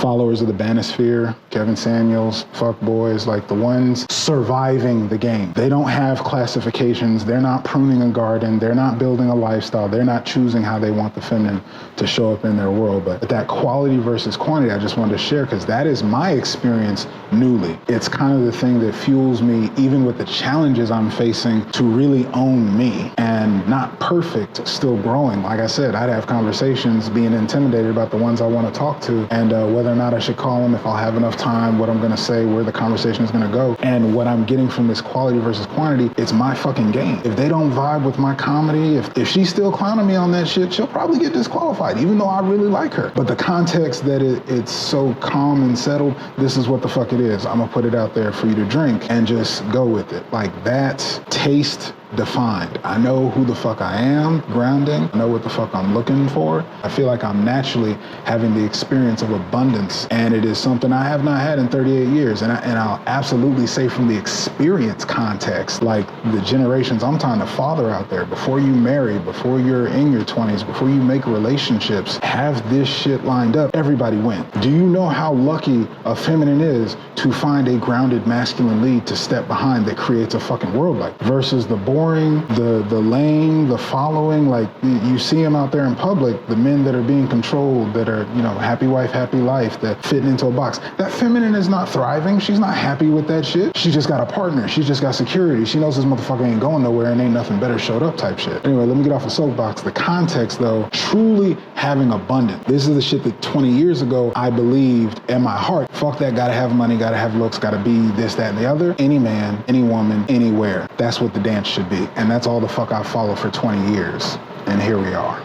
followers of the Banosphere, Kevin Samuels, fuck boys, like the ones surviving the game. They don't have classifications. They're not pruning a garden. They're not building a lifestyle. They're not choosing how they want the feminine to show up in their world. But that quality versus quantity, I just wanted to share because that is my experience newly. It's kind of the thing that fuels me, even with the challenges I'm facing, to really own me. And not perfect, still growing. Like I said, I'd have conversations being intimidated about the ones I want to talk to and whether or not I should call them, if I'll have enough time, what I'm going to say, where the conversation is going to go. And what I'm getting from this quality versus quantity, it's my fucking game. If they don't vibe with my comedy, if she's still clowning me on that shit, she'll probably get disqualified, even though I really like her. But the context that it's so calm and settled, this is what the fuck it is. I'm going to put it out there for you to drink and just go with it. Like, that's taste defined. I know who the fuck I am, grounding. I know what the fuck I'm looking for. I feel like I'm naturally having the experience of abundance, and it is something I have not had in 38 years. And I'll absolutely say from the experience context, like the generations I'm trying to father out there, before you marry, before you're in your 20s, before you make relationships, have this shit lined up. Everybody wins. Do you know how lucky a feminine is to find a grounded masculine lead to step behind that creates a fucking world like versus the boring, the lame, the following? Like, you see them out there in public, the men that are being controlled, that are, happy wife, happy life, that fit into a box. That feminine is not thriving. She's not happy with that shit. She just got a partner. She's just got security. She knows this motherfucker ain't going nowhere and ain't nothing better showed up type shit. Anyway, let me get off the soapbox. The context, though, truly having abundance. This is the shit that 20 years ago I believed in my heart. Fuck that, gotta have money, gotta have looks, gotta be this, that, and the other. Any man, any woman, anywhere. That's what the dance should be. And that's all the fuck I followed for 20 years. And here we are.